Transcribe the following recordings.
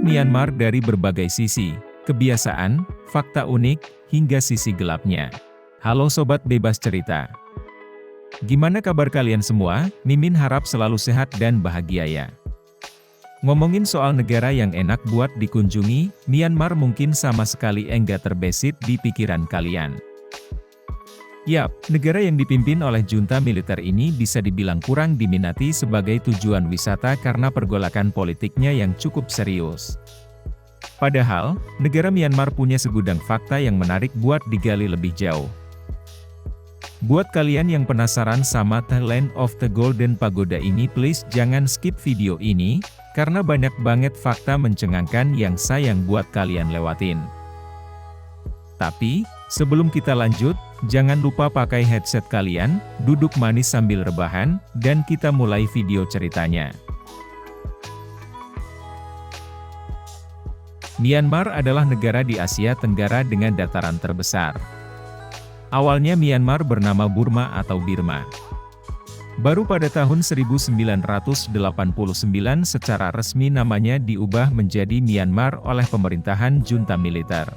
Myanmar dari berbagai sisi, kebiasaan, fakta unik, hingga sisi gelapnya. Halo Sobat Bebas Cerita. Gimana kabar kalian semua? Mimin harap selalu sehat dan bahagia ya. Ngomongin soal negara yang enak buat dikunjungi, Myanmar mungkin sama sekali enggak terbesit di pikiran kalian. Yap, negara yang dipimpin oleh junta militer ini bisa dibilang kurang diminati sebagai tujuan wisata karena pergolakan politiknya yang cukup serius. Padahal, negara Myanmar punya segudang fakta yang menarik buat digali lebih jauh. Buat kalian yang penasaran sama The Land of the Golden Pagoda ini, please jangan skip video ini, karena banyak banget fakta mencengangkan yang sayang buat kalian lewatin. Tapi, sebelum kita lanjut, jangan lupa pakai headset kalian, duduk manis sambil rebahan, dan kita mulai video ceritanya. Myanmar adalah negara di Asia Tenggara dengan dataran terbesar. Awalnya Myanmar bernama Burma atau Birma. Baru pada tahun 1989 secara resmi namanya diubah menjadi Myanmar oleh pemerintahan junta militer.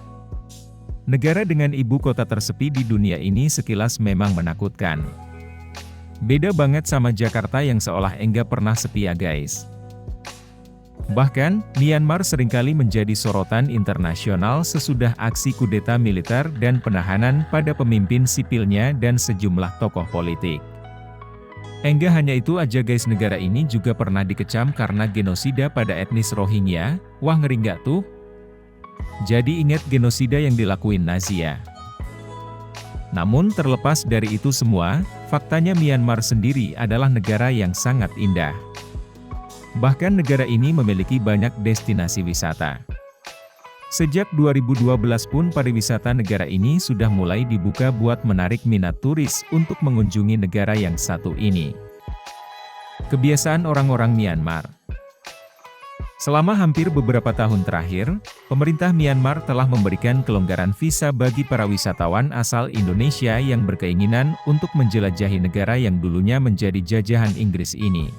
Negara dengan ibu kota tersepi di dunia ini sekilas memang menakutkan. Beda banget sama Jakarta yang seolah enggak pernah sepi ya guys. Bahkan, Myanmar seringkali menjadi sorotan internasional sesudah aksi kudeta militer dan penahanan pada pemimpin sipilnya dan sejumlah tokoh politik. Enggak hanya itu aja guys, negara ini juga pernah dikecam karena genosida pada etnis Rohingya. Wah, ngeri nggak tuh? Jadi ingat genosida yang dilakuin Nazi ya. Namun terlepas dari itu semua, faktanya Myanmar sendiri adalah negara yang sangat indah. Bahkan negara ini memiliki banyak destinasi wisata. Sejak 2012 pun pariwisata negara ini sudah mulai dibuka buat menarik minat turis untuk mengunjungi negara yang satu ini. Kebiasaan orang-orang Myanmar. Selama hampir beberapa tahun terakhir, pemerintah Myanmar telah memberikan kelonggaran visa bagi para wisatawan asal Indonesia yang berkeinginan untuk menjelajahi negara yang dulunya menjadi jajahan Inggris ini.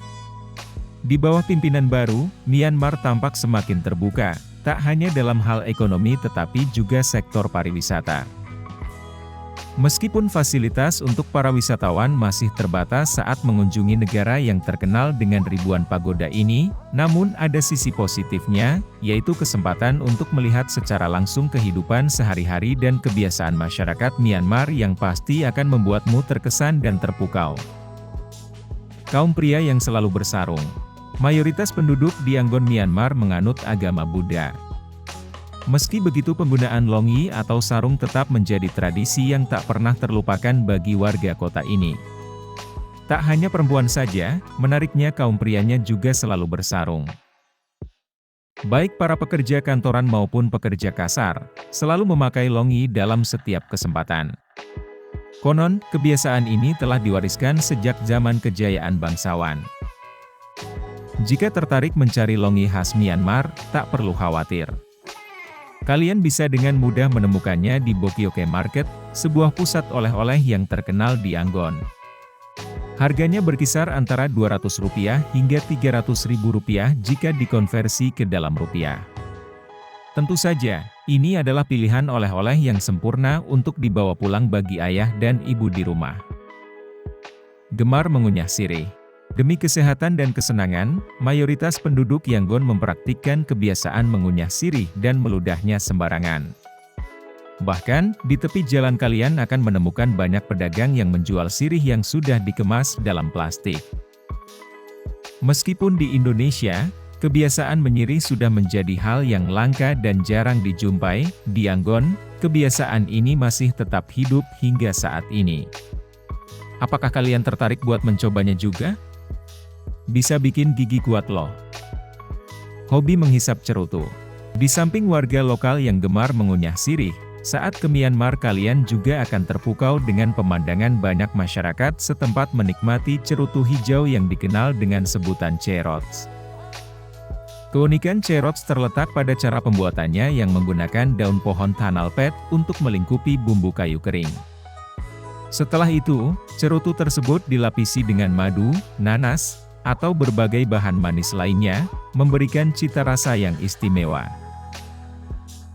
Di bawah pimpinan baru, Myanmar tampak semakin terbuka, tak hanya dalam hal ekonomi tetapi juga sektor pariwisata. Meskipun fasilitas untuk para wisatawan masih terbatas saat mengunjungi negara yang terkenal dengan ribuan pagoda ini, namun ada sisi positifnya, yaitu kesempatan untuk melihat secara langsung kehidupan sehari-hari dan kebiasaan masyarakat Myanmar yang pasti akan membuatmu terkesan dan terpukau. Kaum pria yang selalu bersarung. Mayoritas penduduk di Yangon Myanmar menganut agama Buddha. Meski begitu, penggunaan longi atau sarung tetap menjadi tradisi yang tak pernah terlupakan bagi warga kota ini. Tak hanya perempuan saja, menariknya kaum prianya juga selalu bersarung. Baik para pekerja kantoran maupun pekerja kasar, selalu memakai longi dalam setiap kesempatan. Konon, kebiasaan ini telah diwariskan sejak zaman kejayaan bangsawan. Jika tertarik mencari longi khas Myanmar, tak perlu khawatir. Kalian bisa dengan mudah menemukannya di Bokyoke Market, sebuah pusat oleh-oleh yang terkenal di Yangon. Harganya berkisar antara Rp200 hingga Rp300.000 jika dikonversi ke dalam rupiah. Tentu saja, ini adalah pilihan oleh-oleh yang sempurna untuk dibawa pulang bagi ayah dan ibu di rumah. Gemar mengunyah sirih. Demi kesehatan dan kesenangan, mayoritas penduduk Yangon mempraktikkan kebiasaan mengunyah sirih dan meludahnya sembarangan. Bahkan, di tepi jalan kalian akan menemukan banyak pedagang yang menjual sirih yang sudah dikemas dalam plastik. Meskipun di Indonesia, kebiasaan menyirih sudah menjadi hal yang langka dan jarang dijumpai, di Yangon, kebiasaan ini masih tetap hidup hingga saat ini. Apakah kalian tertarik buat mencobanya juga? Bisa bikin gigi kuat loh. Hobi menghisap cerutu. Di samping warga lokal yang gemar mengunyah sirih, saat ke Myanmar kalian juga akan terpukau dengan pemandangan banyak masyarakat setempat menikmati cerutu hijau yang dikenal dengan sebutan cerots. Keunikan cerots terletak pada cara pembuatannya yang menggunakan daun pohon tanalpet untuk melingkupi bumbu kayu kering. Setelah itu, cerutu tersebut dilapisi dengan madu, nanas, atau berbagai bahan manis lainnya, memberikan cita rasa yang istimewa.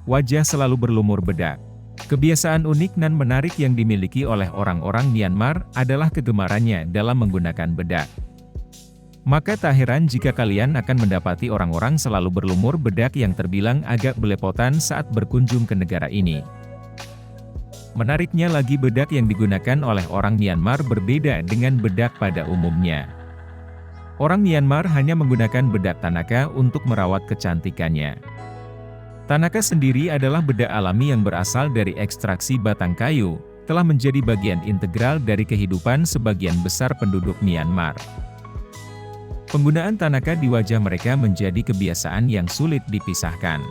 Wajah selalu berlumur bedak. Kebiasaan unik dan menarik yang dimiliki oleh orang-orang Myanmar adalah kegemarannya dalam menggunakan bedak. Maka tak heran jika kalian akan mendapati orang-orang selalu berlumur bedak yang terbilang agak belepotan saat berkunjung ke negara ini. Menariknya lagi, bedak yang digunakan oleh orang Myanmar berbeda dengan bedak pada umumnya. Orang Myanmar hanya menggunakan bedak Tanaka untuk merawat kecantikannya. Tanaka sendiri adalah bedak alami yang berasal dari ekstraksi batang kayu, telah menjadi bagian integral dari kehidupan sebagian besar penduduk Myanmar. Penggunaan Tanaka di wajah mereka menjadi kebiasaan yang sulit dipisahkan.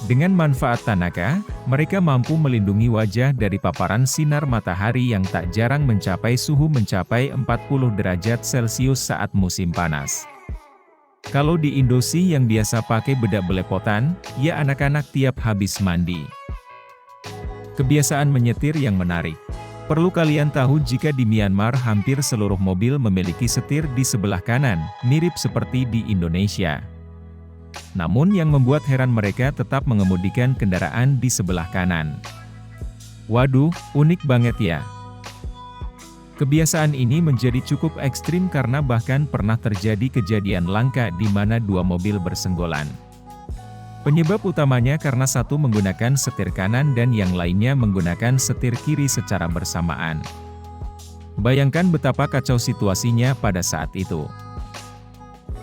Dengan manfaat Tanaka, mereka mampu melindungi wajah dari paparan sinar matahari yang tak jarang mencapai suhu mencapai 40 derajat Celcius saat musim panas. Kalau di Indonesia yang biasa pakai bedak belepotan, ya anak-anak tiap habis mandi. Kebiasaan menyetir yang menarik. Perlu kalian tahu jika di Myanmar hampir seluruh mobil memiliki setir di sebelah kanan, mirip seperti di Indonesia. Namun yang membuat heran, mereka tetap mengemudikan kendaraan di sebelah kanan. Waduh, unik banget ya. Kebiasaan ini menjadi cukup ekstrim karena bahkan pernah terjadi kejadian langka di mana dua mobil bersenggolan. Penyebab utamanya karena satu menggunakan setir kanan dan yang lainnya menggunakan setir kiri secara bersamaan. Bayangkan betapa kacau situasinya pada saat itu.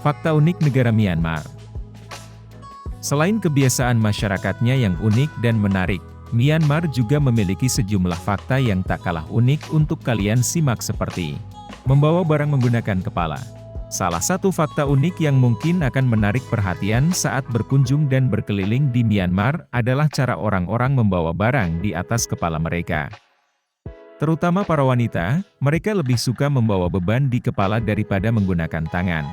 Fakta unik negara Myanmar. Selain kebiasaan masyarakatnya yang unik dan menarik, Myanmar juga memiliki sejumlah fakta yang tak kalah unik untuk kalian simak, seperti membawa barang menggunakan kepala. Salah satu fakta unik yang mungkin akan menarik perhatian saat berkunjung dan berkeliling di Myanmar adalah cara orang-orang membawa barang di atas kepala mereka. Terutama para wanita, mereka lebih suka membawa beban di kepala daripada menggunakan tangan.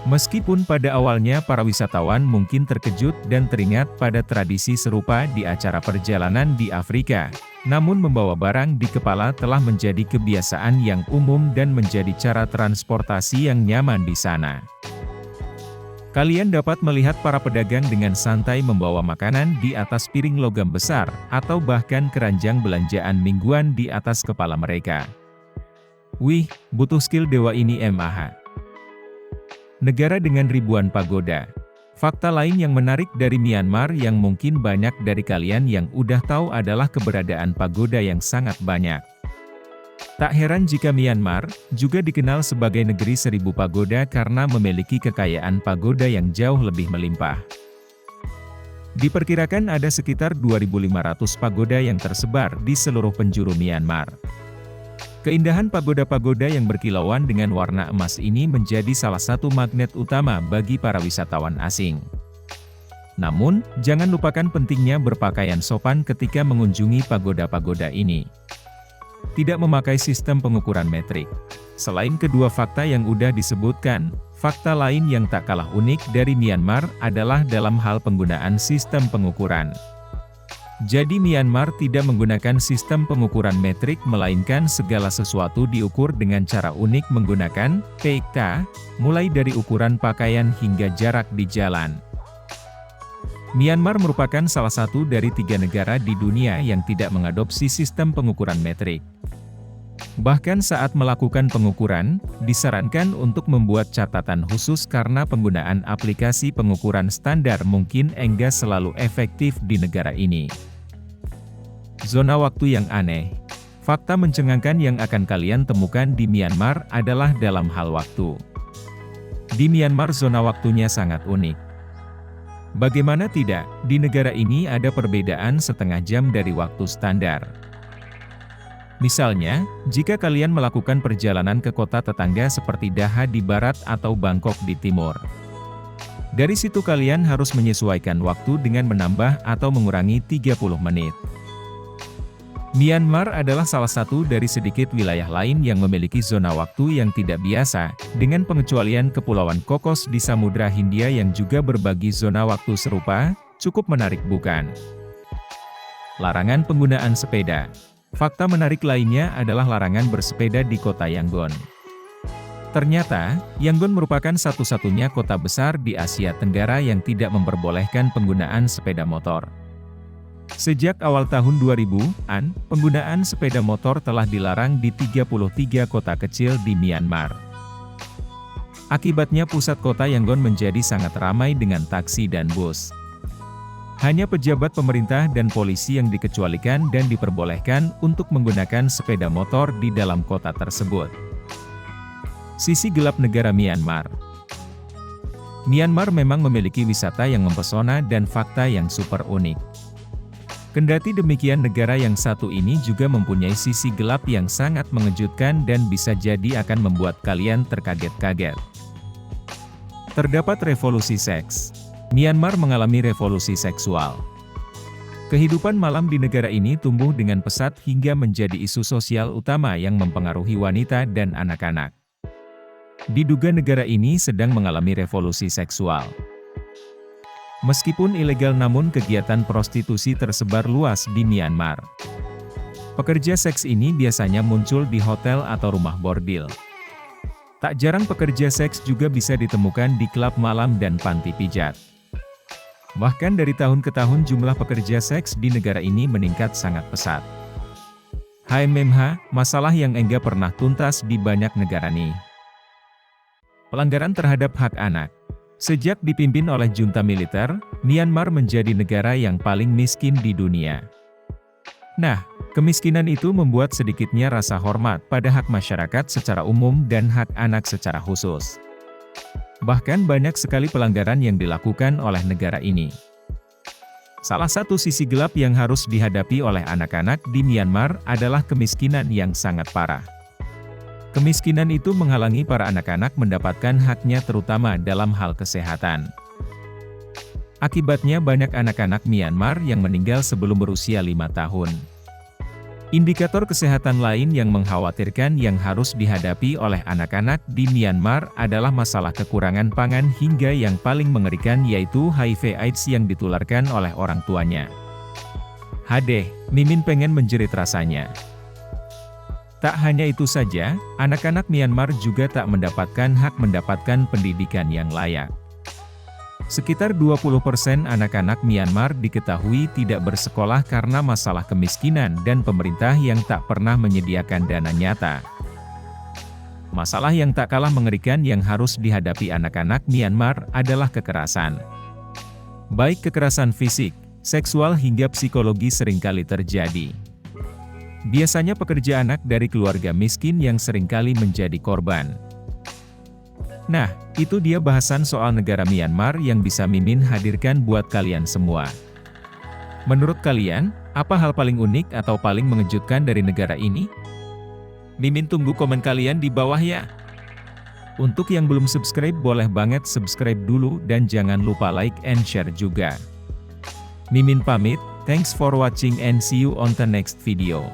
Meskipun pada awalnya para wisatawan mungkin terkejut dan teringat pada tradisi serupa di acara perjalanan di Afrika, namun membawa barang di kepala telah menjadi kebiasaan yang umum dan menjadi cara transportasi yang nyaman di sana. Kalian dapat melihat para pedagang dengan santai membawa makanan di atas piring logam besar, atau bahkan keranjang belanjaan mingguan di atas kepala mereka. Wih, butuh skill dewa ini mah. Negara dengan ribuan pagoda. Fakta lain yang menarik dari Myanmar yang mungkin banyak dari kalian yang udah tahu adalah keberadaan pagoda yang sangat banyak. Tak heran jika Myanmar juga dikenal sebagai negeri 1000 pagoda karena memiliki kekayaan pagoda yang jauh lebih melimpah. Diperkirakan ada sekitar 2.500 pagoda yang tersebar di seluruh penjuru Myanmar. Keindahan pagoda-pagoda yang berkilauan dengan warna emas ini menjadi salah satu magnet utama bagi para wisatawan asing. Namun, jangan lupakan pentingnya berpakaian sopan ketika mengunjungi pagoda-pagoda ini. Tidak memakai sistem pengukuran metrik. Selain kedua fakta yang udah disebutkan, fakta lain yang tak kalah unik dari Myanmar adalah dalam hal penggunaan sistem pengukuran. Jadi Myanmar tidak menggunakan sistem pengukuran metrik, melainkan segala sesuatu diukur dengan cara unik menggunakan PK, mulai dari ukuran pakaian hingga jarak di jalan. Myanmar merupakan salah satu dari 3 negara di dunia yang tidak mengadopsi sistem pengukuran metrik. Bahkan saat melakukan pengukuran, disarankan untuk membuat catatan khusus karena penggunaan aplikasi pengukuran standar mungkin enggak selalu efektif di negara ini. Zona waktu yang aneh. Fakta mencengangkan yang akan kalian temukan di Myanmar adalah dalam hal waktu. Di Myanmar zona waktunya sangat unik. Bagaimana tidak, di negara ini ada perbedaan setengah jam dari waktu standar. Misalnya, jika kalian melakukan perjalanan ke kota tetangga seperti Daha di barat atau Bangkok di timur. Dari situ kalian harus menyesuaikan waktu dengan menambah atau mengurangi 30 menit. Myanmar adalah salah satu dari sedikit wilayah lain yang memiliki zona waktu yang tidak biasa, dengan pengecualian Kepulauan Kokos di Samudra Hindia yang juga berbagi zona waktu serupa. Cukup menarik bukan? Larangan penggunaan sepeda. Fakta menarik lainnya adalah larangan bersepeda di kota Yangon. Ternyata, Yangon merupakan satu-satunya kota besar di Asia Tenggara yang tidak memperbolehkan penggunaan sepeda motor. Sejak awal tahun 2000-an, penggunaan sepeda motor telah dilarang di 33 kota kecil di Myanmar. Akibatnya pusat kota Yangon menjadi sangat ramai dengan taksi dan bus. Hanya pejabat pemerintah dan polisi yang dikecualikan dan diperbolehkan untuk menggunakan sepeda motor di dalam kota tersebut. Sisi gelap negara Myanmar. Myanmar memang memiliki wisata yang mempesona dan fakta yang super unik. Kendati demikian, negara yang satu ini juga mempunyai sisi gelap yang sangat mengejutkan dan bisa jadi akan membuat kalian terkaget-kaget. Terdapat revolusi seks. Myanmar mengalami revolusi seksual. Kehidupan malam di negara ini tumbuh dengan pesat hingga menjadi isu sosial utama yang mempengaruhi wanita dan anak-anak. Diduga negara ini sedang mengalami revolusi seksual. Meskipun ilegal, namun kegiatan prostitusi tersebar luas di Myanmar. Pekerja seks ini biasanya muncul di hotel atau rumah bordil. Tak jarang pekerja seks juga bisa ditemukan di klub malam dan panti pijat. Bahkan dari tahun ke tahun jumlah pekerja seks di negara ini meningkat sangat pesat. HMMH, masalah yang enggak pernah tuntas di banyak negara nih. Pelanggaran terhadap hak anak. Sejak dipimpin oleh junta militer, Myanmar menjadi negara yang paling miskin di dunia. Nah, kemiskinan itu membuat sedikitnya rasa hormat pada hak masyarakat secara umum dan hak anak secara khusus. Bahkan banyak sekali pelanggaran yang dilakukan oleh negara ini. Salah satu sisi gelap yang harus dihadapi oleh anak-anak di Myanmar adalah kemiskinan yang sangat parah. Kemiskinan itu menghalangi para anak-anak mendapatkan haknya terutama dalam hal kesehatan. Akibatnya banyak anak-anak Myanmar yang meninggal sebelum berusia 5 tahun. Indikator kesehatan lain yang mengkhawatirkan yang harus dihadapi oleh anak-anak di Myanmar adalah masalah kekurangan pangan hingga yang paling mengerikan yaitu HIV/AIDS yang ditularkan oleh orang tuanya. Hadeh, Mimin pengen menjerit rasanya. Tak hanya itu saja, anak-anak Myanmar juga tak mendapatkan hak mendapatkan pendidikan yang layak. Sekitar 20% anak-anak Myanmar diketahui tidak bersekolah karena masalah kemiskinan dan pemerintah yang tak pernah menyediakan dana nyata. Masalah yang tak kalah mengerikan yang harus dihadapi anak-anak Myanmar adalah kekerasan. Baik kekerasan fisik, seksual hingga psikologi seringkali terjadi. Biasanya pekerja anak dari keluarga miskin yang seringkali menjadi korban. Nah, itu dia bahasan soal negara Myanmar yang bisa Mimin hadirkan buat kalian semua. Menurut kalian, apa hal paling unik atau paling mengejutkan dari negara ini? Mimin tunggu komen kalian di bawah ya. Untuk yang belum subscribe boleh banget subscribe dulu dan jangan lupa like and share juga. Mimin pamit, thanks for watching and see you on the next video.